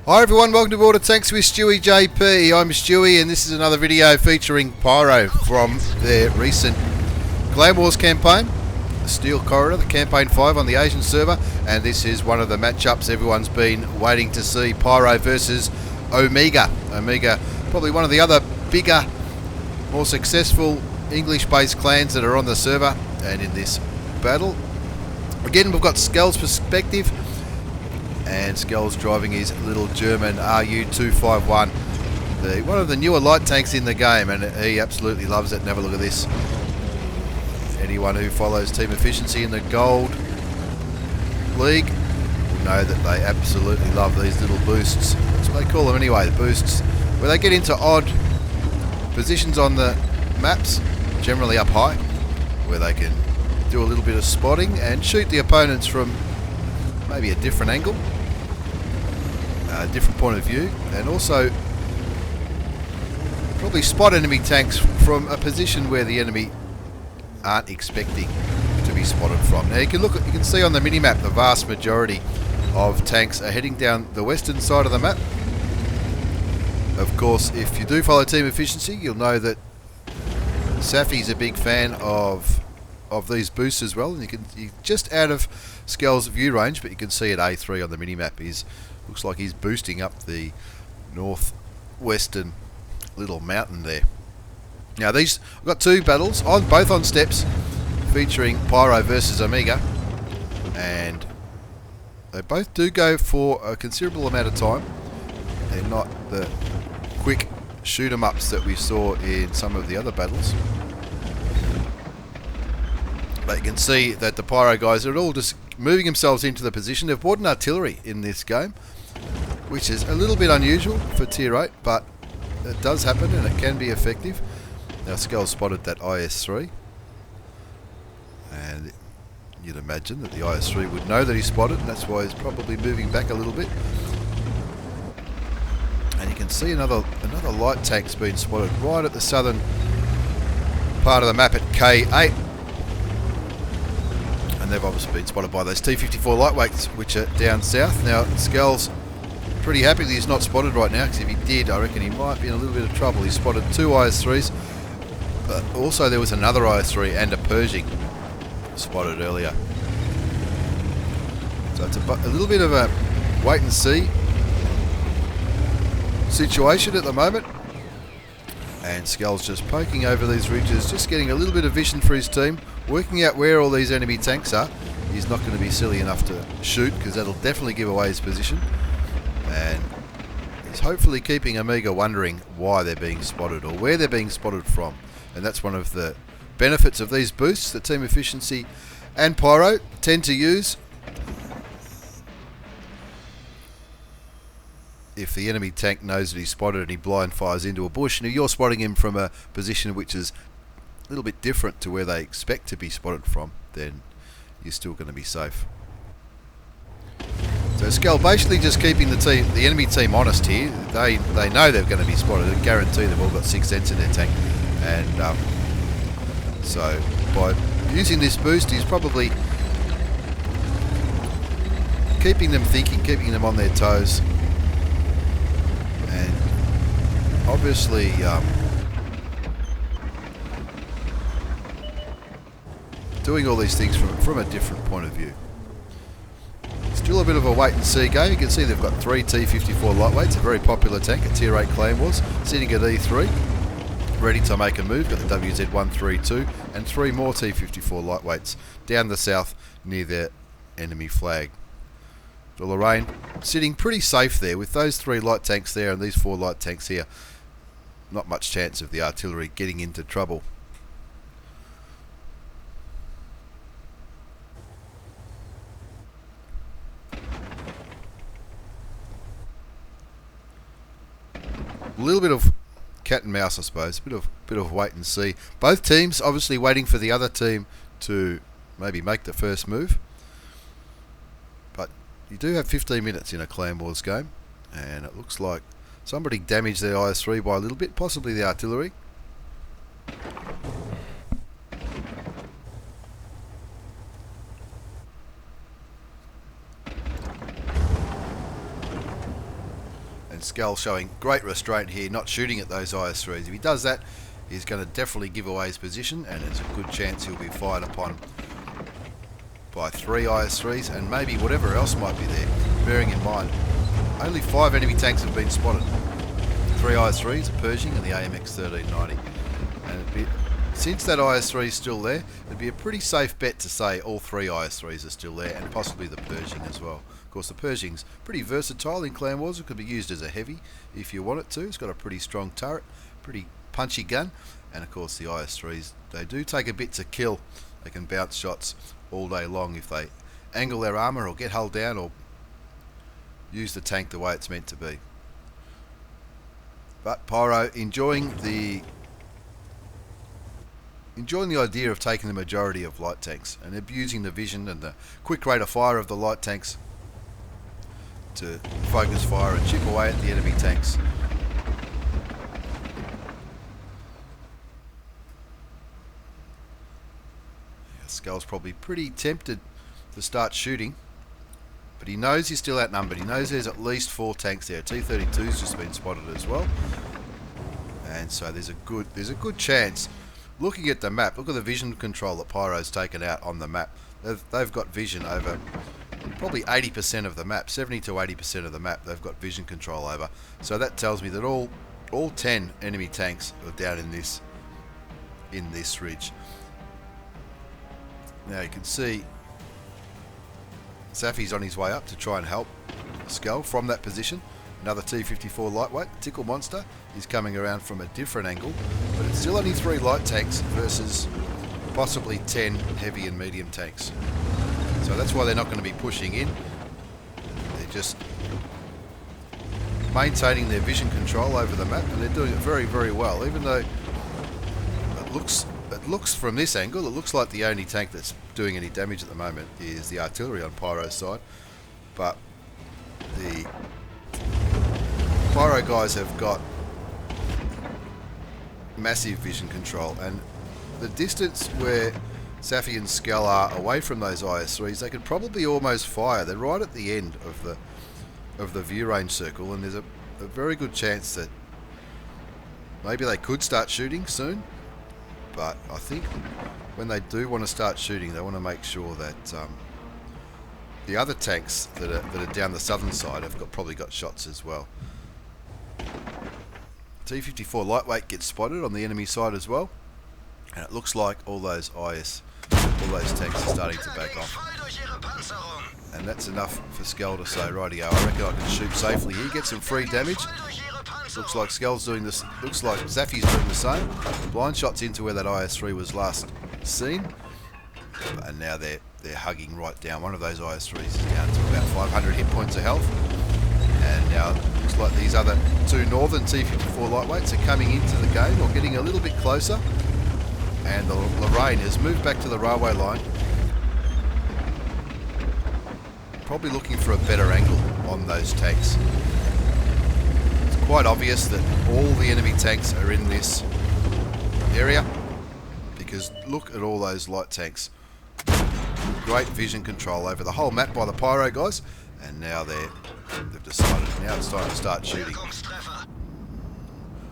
Hi everyone, welcome to Border Tanks with stewiejp. I'm Stewie and this is another video featuring Pyro from their recent Clan Wars campaign, the Steel Corridor, the Campaign 5 on the Asian server, and this is one of the matchups everyone's been waiting to see, Pyro versus Omega. Omega, probably one of the other bigger, more successful English-based clans that are on the server, and in this battle, again we've got Skell's perspective. And Skell's driving his little German RU-251, one of the newer light tanks in the game, and he absolutely loves it. And have a look at this. Anyone who follows team efficiency in the Gold League will know that they absolutely love these little boosts. That's what they call them anyway, the boosts, where they get into odd positions on the maps, generally up high, where they can do a little bit of spotting and shoot the opponents from maybe a different angle, a different point of view, and also probably spot enemy tanks from a position where the enemy aren't expecting to be spotted from. Now you can see on the minimap the vast majority of tanks are heading down the western side of the map. Of course, if you do follow team efficiency, you'll know that Safi's a big fan of these boosts as well, and you're just out of Skell's view range, but you can see at A3 on the minimap looks like he's boosting up the northwestern little mountain there. Now I've got two battles both on steps, featuring Pyro versus Omega, and they both do go for a considerable amount of time. They're not the quick shoot 'em ups that we saw in some of the other battles. But you can see that the Pyro guys are all just moving themselves into the position. They've brought an artillery in this game, which is a little bit unusual for tier 8, but it does happen and it can be effective. Now Skell spotted that IS-3, and you'd imagine that the IS-3 would know that he spotted, and that's why he's probably moving back a little bit. And you can see another light tank's been spotted right at the southern part of the map at K8. They've obviously been spotted by those T-54 lightweights, which are down south. Now Skell's pretty happy that he's not spotted right now, because if he did, I reckon he might be in a little bit of trouble. He spotted two IS-3s, but also there was another IS-3 and a Pershing spotted earlier. So it's a little bit of a wait and see situation at the moment, and Skell's just poking over these ridges, just getting a little bit of vision for his team, working out where all these enemy tanks are. He's not going to be silly enough to shoot, because that'll definitely give away his position, and he's hopefully keeping Omega wondering why they're being spotted or where they're being spotted from. And that's one of the benefits of these boosts that team efficiency and Pyro tend to use. If the enemy tank knows that he's spotted and he blind fires into a bush, and you're spotting him from a position which is a little bit different to where they expect to be spotted from, then you're still going to be safe. So Skell basically just keeping the enemy team honest here. They know they're going to be spotted, and guarantee they've all got 6 cents in their tank, and so by using this boost, he's probably keeping them thinking, keeping them on their toes. And obviously doing all these things from a different point of view. Still a bit of a wait and see game. You can see they've got 3 T-54 lightweights, a very popular tank, a tier 8 Clan Wars, sitting at E3, ready to make a move. Got the WZ-132 and 3 more T-54 lightweights down the south near their enemy flag. The Lorraine sitting pretty safe there with those 3 light tanks there and these 4 light tanks here. Not much chance of the artillery getting into trouble. A little bit of cat and mouse, I suppose. A bit of wait and see. Both teams obviously waiting for the other team to maybe make the first move. You do have 15 minutes in a Clan Wars game, and it looks like somebody damaged their IS-3 by a little bit, possibly the artillery. And Skull showing great restraint here, not shooting at those IS-3s. If he does that, he's going to definitely give away his position, and there's a good chance he'll be fired upon by 3 IS-3s and maybe whatever else might be there. Bearing in mind, only 5 enemy tanks have been spotted. 3 IS-3s, a Pershing and the AMX 1390. And since that IS-3 is still there, it'd be a pretty safe bet to say all 3 IS-3s are still there, and possibly the Pershing as well. Of course, the Pershing's pretty versatile in Clan Wars. It could be used as a heavy if you want it to. It's got a pretty strong turret, pretty punchy gun, and of course the IS-3s, they do take a bit to kill. They can bounce shots all day long if they angle their armour or get hull down or use the tank the way it's meant to be. But Pyro enjoying the idea of taking the majority of light tanks and abusing the vision and the quick rate of fire of the light tanks to focus fire and chip away at the enemy tanks. Skull's probably pretty tempted to start shooting, but he knows he's still outnumbered. He knows there's at least 4 tanks there. T-32's just been spotted as well, and so there's a good chance. Looking at the map, look at the vision control that Pyro's taken out on the map. They've got vision over probably 80% of the map, 70 to 80% of the map. They've got vision control over. So that tells me that all 10 enemy tanks are down in this ridge. Now you can see Safi's on his way up to try and help Skull from that position. Another T-54 lightweight, Tickle Monster, is coming around from a different angle, but it's still only 3 light tanks versus possibly 10 heavy and medium tanks. So that's why they're not going to be pushing in. They're just maintaining their vision control over the map, and they're doing it very, very well. Even though it looks from this angle, it looks like the only tank that's doing any damage at the moment is the artillery on Pyro's side. But the Pyro guys have got massive vision control, and the distance where Safi and Skull are away from those IS-3s, they could probably almost fire. They're right at the end of the view range circle, and there's a very good chance that maybe they could start shooting soon. But I think when they do want to start shooting, they want to make sure that the other tanks that are down the southern side have probably got shots as well. T-54 lightweight gets spotted on the enemy side as well, and it looks like all those tanks are starting to back off. And that's enough for Skull to say, rightio, I reckon I can shoot safely here, get some free damage. Looks like Skull's doing this. Looks like Zafi's doing the same. Blind shots into where that IS-3 was last seen, and now they're hugging right down. One of those IS-3s is down to about 500 hit points of health, and now it looks like these other 2 northern T-54 lightweights are coming into the game or getting a little bit closer. And the Lorraine has moved back to the railway line, probably looking for a better angle on those tanks. It's quite obvious that all the enemy tanks are in this area, because look at all those light tanks. Great vision control over the whole map by the Pyro guys, and now they've decided now it's time to start shooting.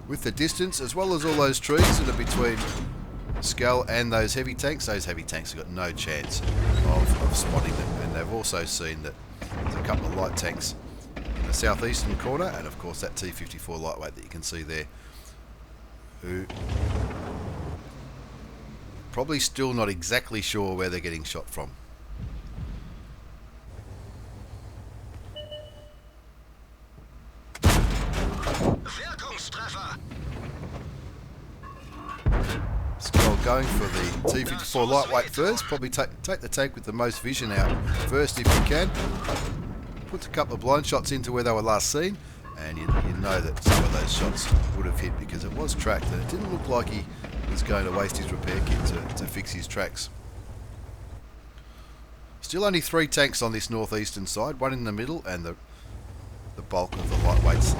With the distance, as well as all those trees that are between Skull and those heavy tanks have got no chance of spotting them. And they've also seen that there's a couple of light tanks in the southeastern corner, and of course that T-54 lightweight that you can see there, who probably still not exactly sure where they're getting shot from. Skull going for the T-54 lightweight first. Probably take the tank with the most vision out first if you can. Puts a couple of blind shots into where they were last seen, and you know that some of those shots would have hit because it was tracked, and it didn't look like he was going to waste his repair kit to fix his tracks. Still only 3 tanks on this northeastern side, 1 in the middle and the bulk of the lightweights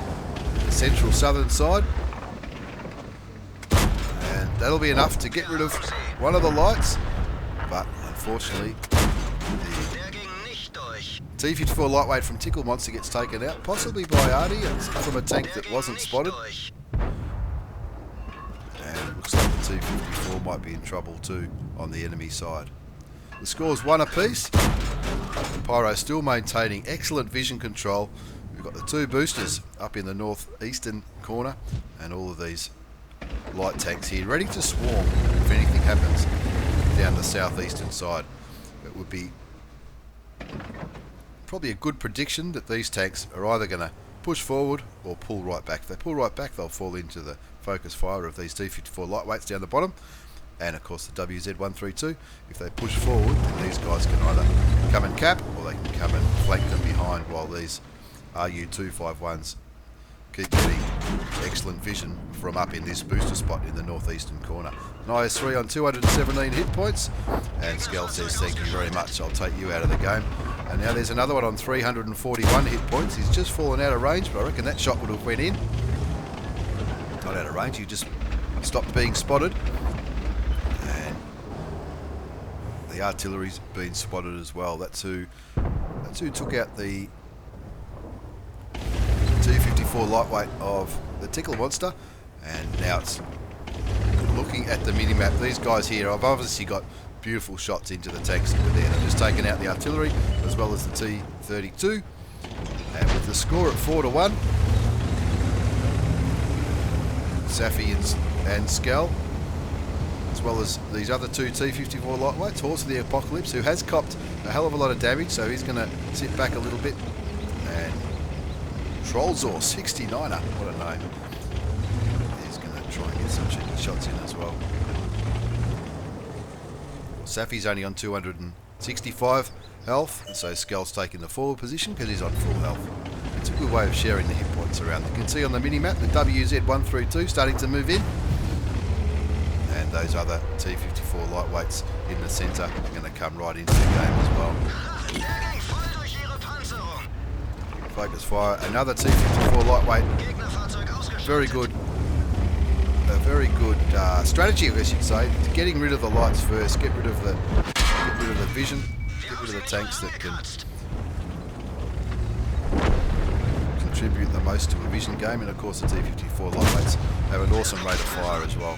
the central southern side. And that'll be enough to get rid of one of the lights, but unfortunately T-54 lightweight from Tickle Monster gets taken out, possibly by Artie. It's from a tank that wasn't spotted. And it looks like the T-54 might be in trouble too on the enemy side. The score's 1 apiece. Pyro still maintaining excellent vision control. We've got the 2 boosters up in the northeastern corner, and all of these light tanks here ready to swarm if anything happens down the southeastern side. It would be probably a good prediction that these tanks are either going to push forward or pull right back. If they pull right back, they'll fall into the focus fire of these T-54 lightweights down the bottom, and of course the WZ-132. If they push forward, then these guys can either come and cap, or they can come and flank them behind, while these RU-251s keep getting excellent vision from up in this booster spot in the northeastern corner. An IS-3 on 217 hit points, and Skell says thank you very much, I'll take you out of the game. And now there's another one on 341 hit points. He's just fallen out of range, but I reckon that shot would have went in. Not out of range, he just stopped being spotted. And the artillery's been spotted as well. That's who took out the T-54 lightweight of the Tickle Monster. And now it's looking at the mini-map. These guys here, I've obviously got beautiful shots into the tanks that were there. They've just taken out the artillery as well as the T-32. And with the score at 4-1, Safi and Skell, as well as these other 2 T-54 lightweights, Horse of the Apocalypse, who has copped a hell of a lot of damage, so he's going to sit back a little bit. And Trollzor, 69er, what a name. He's going to try and get some cheeky shots in as well. Safi's only on 265 health, and so Skell's taking the forward position because he's on full health. It's a good way of sharing the hit points around. You can see on the mini-map the WZ-132 starting to move in, and those other T-54 lightweights in the centre are going to come right into the game as well. Focus fire, another T-54 lightweight. Very good. A very good strategy, I guess you'd say. Getting rid of the lights first, get rid of the vision, get rid of the tanks that can contribute the most to a vision game, and of course the T-54 lightweights have an awesome rate of fire as well.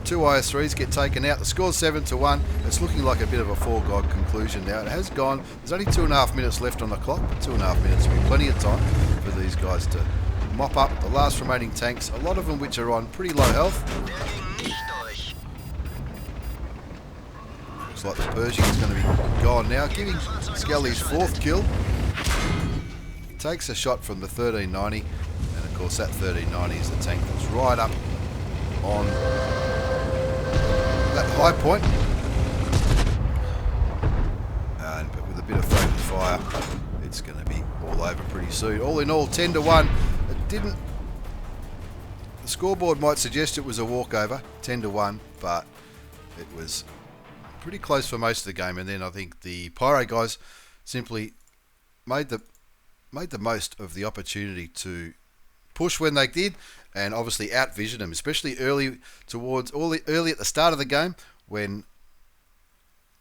2 IS-3s get taken out. The score's 7-1. It's looking like a bit of a foregone conclusion now. It has gone. There's only 2.5 minutes left on the clock, but 2.5 minutes will be plenty of time for these guys to mop up the last remaining tanks, a lot of them which are on pretty low health. Looks like the Pershing is going to be gone now, giving Skell his 4th kill. He takes a shot from the 1390, and of course that 1390 is the tank that's right up on that high point. But with a bit of focus fire, it's going to be all over pretty soon. All in all, 10-1. The scoreboard might suggest it was a walkover, 10-1, but it was pretty close for most of the game. And then I think the Pyro guys simply made the most of the opportunity to push when they did, and obviously outvision them, especially early at the start of the game, when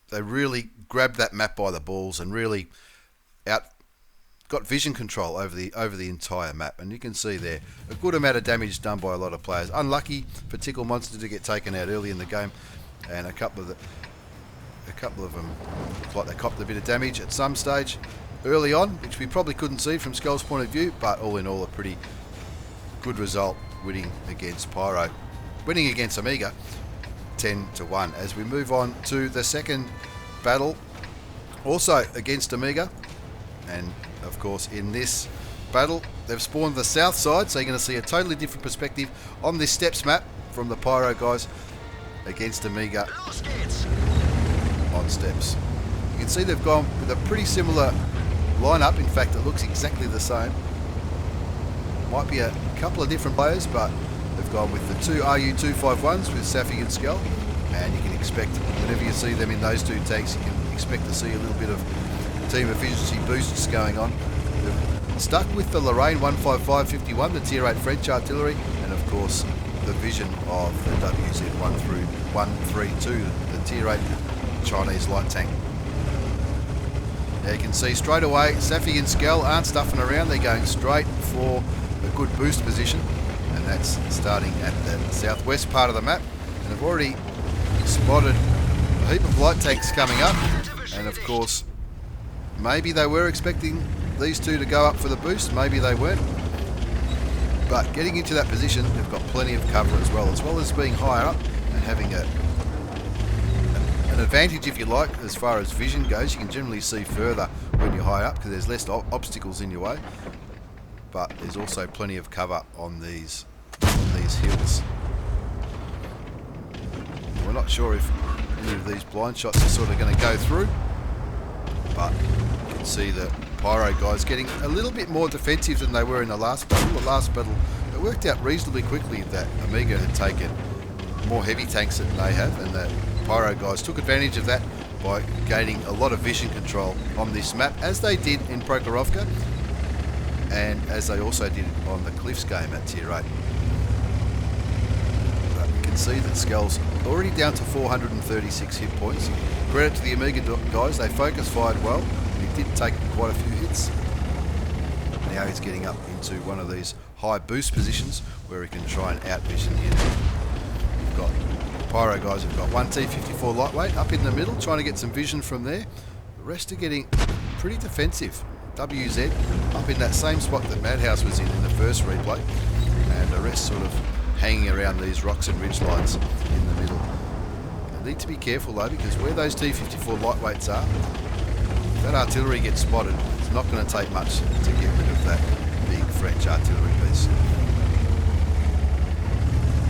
they really grabbed that map by the balls and really got vision control over the entire map. And you can see there a good amount of damage done by a lot of players. Unlucky for Tickle Monster to get taken out early in the game, and a couple of them looked like they copped a bit of damage at some stage early on, which we probably couldn't see from Skell's point of view. But all in all, a pretty good result, winning against Pyro, winning against Amiga, 10-1. As we move on to the second battle, also against Amiga, and of course in this battle they've spawned the south side, so you're going to see a totally different perspective on this steps map from the Pyro guys against Amiga on steps. You can see they've gone with a pretty similar lineup. In fact, it looks exactly the same. Might be a couple of different players, but they've gone with the 2 RU-251s with Safi and Skell, and you can expect, whenever you see them in those 2 tanks, you can expect to see a little bit of team efficiency boosts going on. They've stuck with the Lorraine 155-51, the Tier 8 French artillery, and of course the vision of the WZ-132, the Tier 8 Chinese light tank. Now you can see straight away, Safi and Skell aren't stuffing around, they're going straight for a good boost position, and that's starting at the southwest part of the map. And they've already spotted a heap of light tanks coming up, and of course, maybe they were expecting these two to go up for the boost, maybe they weren't. But getting into that position, they've got plenty of cover as well as being higher up and having an advantage, if you like, as far as vision goes. You can generally see further when you're high up because there's less obstacles in your way. But there's also plenty of cover on these hills. We're not sure if any of these blind shots are sort of going to go through, but you can see the Pyro guys getting a little bit more defensive than they were in the last battle. The last battle, it worked out reasonably quickly that Amiga had taken more heavy tanks than they have, and the Pyro guys took advantage of that by gaining a lot of vision control on this map, as they did in Prokhorovka, and as they also did on the Cliffs game at Tier 8. But you can see that Skell's already down to 436 hit points. Credit to the Amiga guys, they focus fired well. He did take quite a few hits. Now he's getting up into one of these high boost positions where he can try and out-vision the enemy. We've got Pyro guys have got one T54 lightweight up in the middle, trying to get some vision from there. The rest are getting pretty defensive. WZ up in that same spot that Madhouse was in the first replay, and the rest sort of hanging around these rocks and ridge lines in the middle. They need to be careful though, because where those T54 lightweights are, if that artillery gets spotted, it's not going to take much to get rid of that big French artillery piece.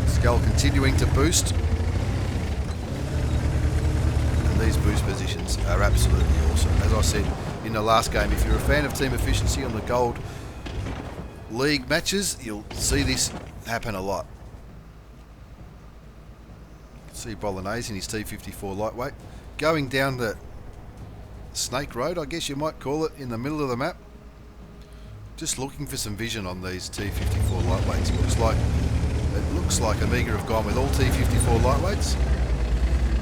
Skell continuing to boost. And these boost positions are absolutely awesome. As I said in the last game, if you're a fan of team efficiency on the Gold League matches, you'll see this happen a lot. See Bolognese in his T54 lightweight going down the Snake Road, I guess you might call it, in the middle of the map, just looking for some vision on these T54 lightweights. It looks like Amiga have gone with all T54 lightweights.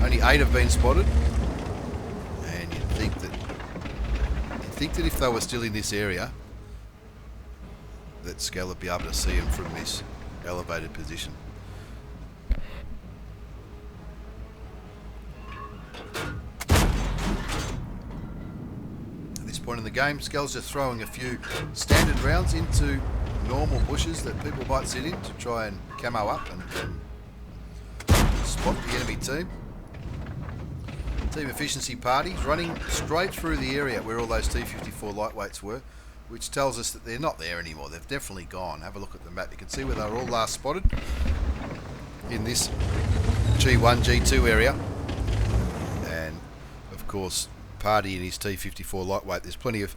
Only 8 have been spotted, and you'd think that if they were still in this area, that Skell would be able to see them from this elevated position. Point in the game, Skell's just throwing a few standard rounds into normal bushes that people might sit in to try and camo up and spot the enemy team. Team efficiency parties running straight through the area where all those T54 lightweights were, which tells us that they're not there anymore. They've definitely gone. Have a look at the map. You can see where they were all last spotted in this G1, G2 area, and of course Party in his T54 lightweight. There's plenty of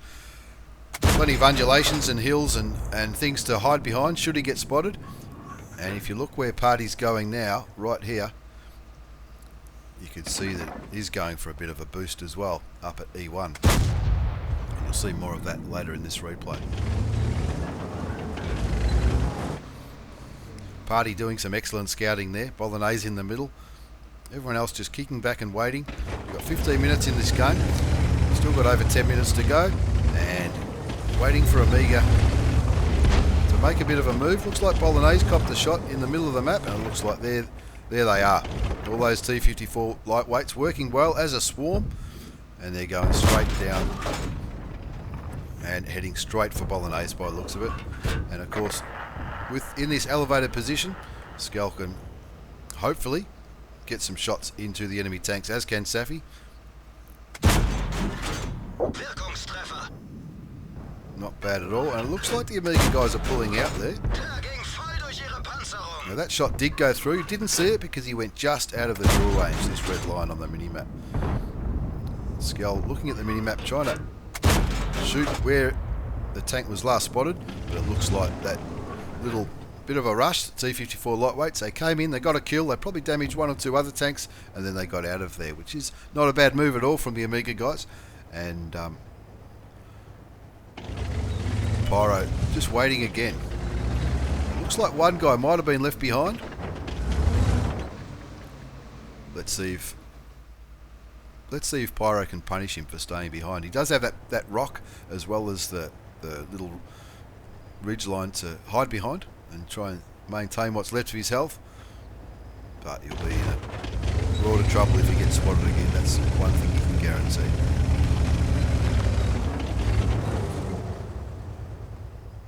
undulations and hills and things to hide behind should he get spotted. And if you look where Party's going now, right here, you can see that he's going for a bit of a boost as well up at E1. And you'll see more of that later in this replay. Party doing some excellent scouting there. Bolognese in the middle. Everyone else just kicking back and waiting. We've got 15 minutes in this game. Still got over 10 minutes to go. And waiting for Amiga to make a bit of a move. Looks like Bolognese copped a shot in the middle of the map. And it looks like there they are. All those T54 lightweights working well as a swarm. And they're going straight down and heading straight for Bolognese by the looks of it. And of course, in this elevated position, Skell can hopefully get some shots into the enemy tanks, as can Safi. Not bad at all, and it looks like the Amiga guys are pulling out there. Now that shot did go through. You didn't see it because he went just out of the draw range, this red line on the minimap. Skell looking at the minimap, trying to shoot where the tank was last spotted, but it looks like that little bit of a rush. T54 lightweights, they came in, they got a kill, they probably damaged 1 or 2 other tanks, and then they got out of there, which is not a bad move at all from the Amiga guys. And Pyro just waiting again. Looks like one guy might have been left behind. Let's see if let's see if Pyro can punish him for staying behind. He does have that rock as well as the little ridge line to hide behind and try and maintain what's left of his health. But he'll be in a world of trouble if he gets spotted again. That's one thing you can guarantee.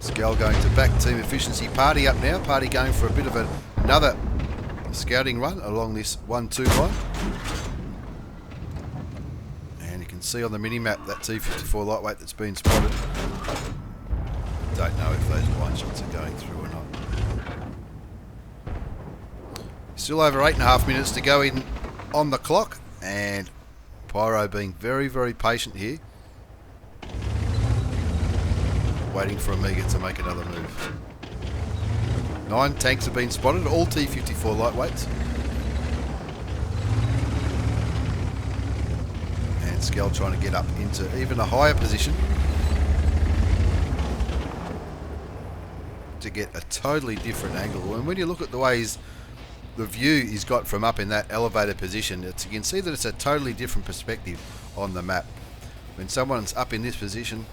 Scal going to back team efficiency. Party up now. Party going for a bit of another scouting run along this 1-2 line. And you can see on the mini-map that T54 lightweight that's been spotted. Don't know if those blind shots are going through or not. Still over 8.5 minutes to go in on the clock, and Pyro being very, very patient here, waiting for Amiga to make another move. 9 tanks have been spotted, all T54 lightweights. And Skell trying to get up into even a higher position to get a totally different angle. And when you look at the way the view he's got from up in that elevated position, you can see that it's a totally different perspective on the map. When someone's up in this position,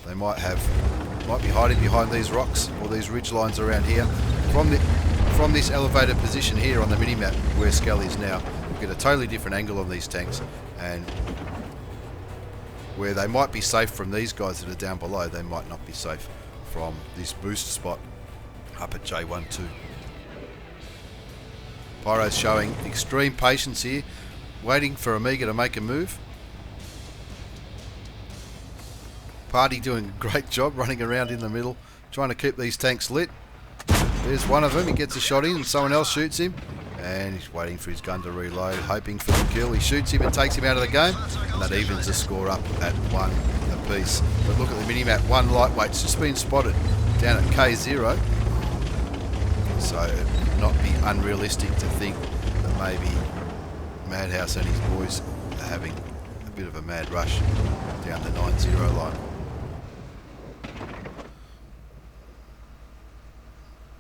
they might be hiding behind these rocks or these ridge lines around here. From this elevated position here on the mini-map where Skell is now, you get a totally different angle on these tanks, and where they might be safe from these guys that are down below, they might not be safe from this boost spot up at J12. Pyro's showing extreme patience here, waiting for Amiga to make a move. Party doing a great job running around in the middle, trying to keep these tanks lit. There's one of them, he gets a shot in and someone else shoots him, and he's waiting for his gun to reload, hoping for the kill. He shoots him and takes him out of the game, and that evens the score up at 1 apiece. But look at the mini-map, 1 lightweight's just been spotted down at K0, so it would not be unrealistic to think that maybe Madhouse and his boys are having a bit of a mad rush down the 9-0 line.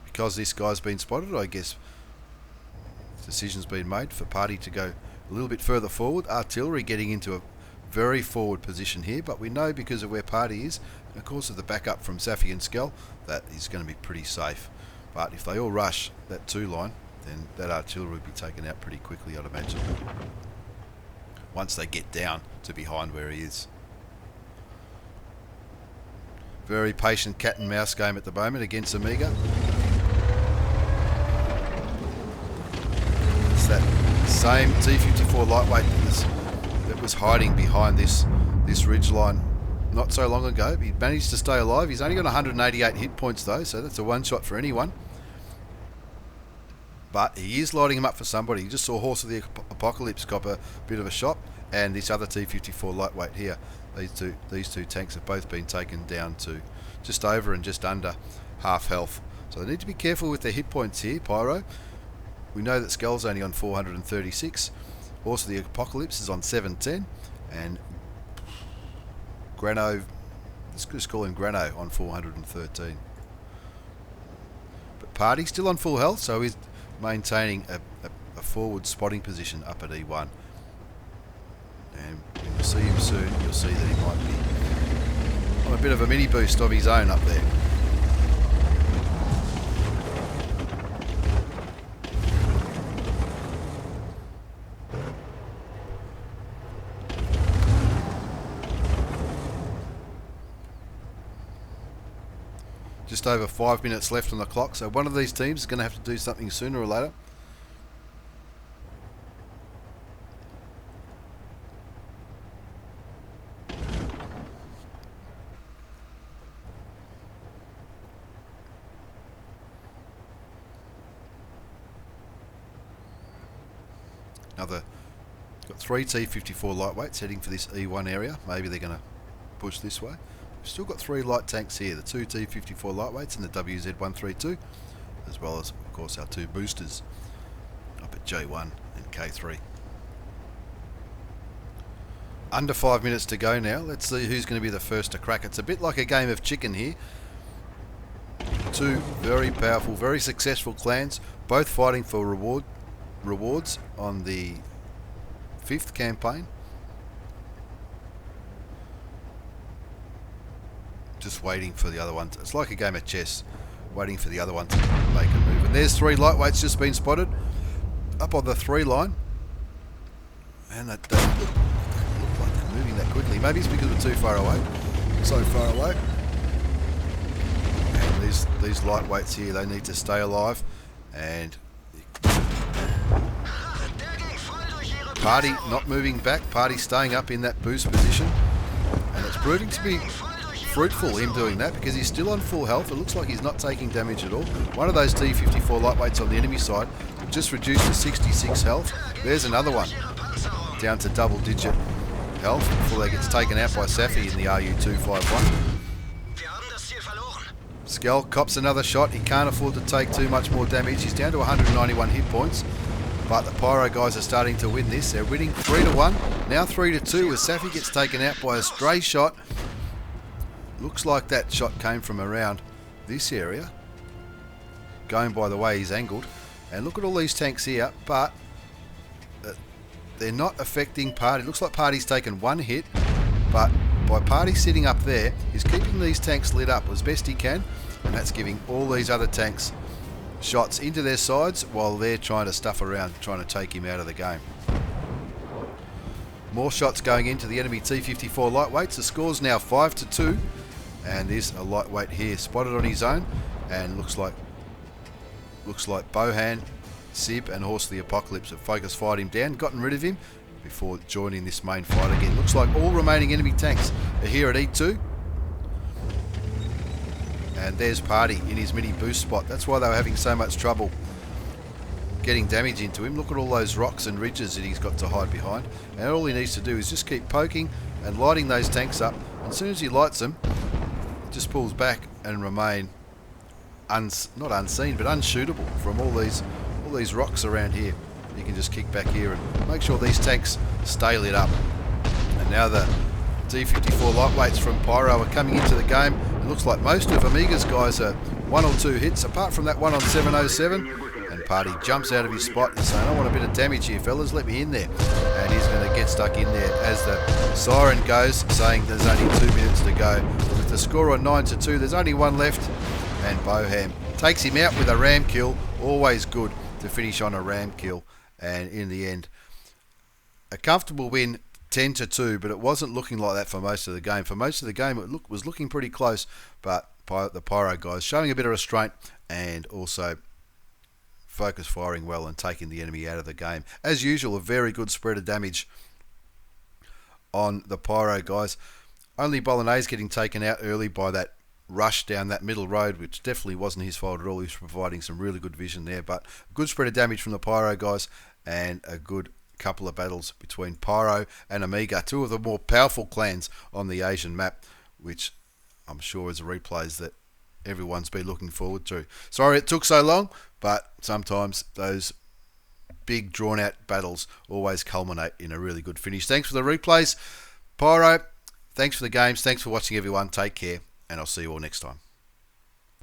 Because this guy's been spotted, I guess decision's been made for Party to go a little bit further forward. Artillery getting into a very forward position here, but we know because of where Party is, and of course of the backup from Safi and Skell, that is going to be pretty safe. But if they all rush that 2 line, then that artillery will be taken out pretty quickly, I'd imagine, once they get down to behind where he is. Very patient cat and mouse game at the moment against Amiga. It's that same T54 lightweight that was hiding behind this ridge line not so long ago. He managed to stay alive. He's only got 188 hit points though, so that's a one shot for anyone. But he is lighting him up for somebody. You just saw Horse of the Apocalypse cop a bit of a shot, and this other T54 lightweight here. These two tanks have both been taken down to just over and just under half health. So they need to be careful with their hit points here, Pyro. We know that Skull's only on 436. Horse of the Apocalypse is on 710. And Grano, let's just call him Grano, on 413. But Party still on full health, so he's maintaining a forward spotting position up at E1. And when you see him soon, you'll see that he might be on a bit of a mini boost of his own up there. Just over 5 minutes left on the clock, so one of these teams is going to have to do something sooner or later. Got 3 T54 lightweights heading for this E1 area. Maybe they're going to push this way. We've still got 3 light tanks here, the 2 T54 lightweights and the WZ132, as well as, of course, our 2 boosters up at J1 and K3. Under 5 minutes to go now. Let's see who's going to be the first to crack. It's a bit like a game of chicken here. 2 very powerful, very successful clans, both fighting for rewards on the 5th campaign. just waiting for the other one. It's like a game of chess, waiting for the other one to make a move. And there's 3 lightweights just been spotted up on the 3 line. And that doesn't look like they're moving that quickly. Maybe it's because we're too far away. So far away. And these lightweights here, they need to stay alive. And Party not moving back. Party staying up in that boost position. And it's proving to be fruitful, him doing that, because he's still on full health. It looks like he's not taking damage at all. One of those T54 lightweights on the enemy side just reduced to 66 health. There's another one, down to double-digit health before they gets taken out by Safi in the RU251. Skell cops another shot. He can't afford to take too much more damage. He's down to 191 hit points. But the Pyro guys are starting to win this. They're winning 3-1. Now 3-2 as Safi gets taken out by a stray shot. Looks like that shot came from around this area, going by the way he's angled. And look at all these tanks here, but they're not affecting Party. Looks like Party's taken 1 hit, but by Party sitting up there, he's keeping these tanks lit up as best he can, and that's giving all these other tanks shots into their sides while they're trying to stuff around, trying to take him out of the game. More shots going into the enemy T54 lightweights. The score's now 5-2, and there's a lightweight here spotted on his own, and looks like Bohan, Sib and Horse of the Apocalypse have focus fired him down, gotten rid of him before joining this main fight again. Looks like all remaining enemy tanks are here at E2. And there's Party in his mini boost spot. That's why they were having so much trouble getting damage into him. Look at all those rocks and ridges that he's got to hide behind. And all he needs to do is just keep poking and lighting those tanks up. And as soon as he lights them, he just pulls back and remain not unseen, but unshootable from all these rocks around here. You can just kick back here and make sure these tanks stay lit up. And now the T54 lightweights from Pyro are coming into the game. It looks like most of Amiga's guys are 1 or 2 hits, apart from that one on 707. And Party jumps out of his spot and saying, I want a bit of damage here, fellas, let me in there. And he's going to get stuck in there as the siren goes, saying there's only 2 minutes to go. With the score on 9-2, there's only 1 left. And Boham takes him out with a ram kill. Always good to finish on a ram kill. And in the end, a comfortable win, 10-2, but it wasn't looking like that for most of the game. For most of the game, it was looking pretty close, but the Pyro guys showing a bit of restraint and also focus firing well and taking the enemy out of the game. As usual, a very good spread of damage on the Pyro guys. Only Bolognese getting taken out early by that rush down that middle road, which definitely wasn't his fault at all. He was providing some really good vision there, but good spread of damage from the Pyro guys and a good couple of battles between Pyro and Amiga, 2 of the more powerful clans on the Asian map, which I'm sure is replays that everyone's been looking forward to. Sorry it took so long, but sometimes those big drawn out battles always culminate in a really good finish. Thanks for the replays, Pyro. Thanks for the games. Thanks for watching, everyone. Take care, and I'll see you all next time.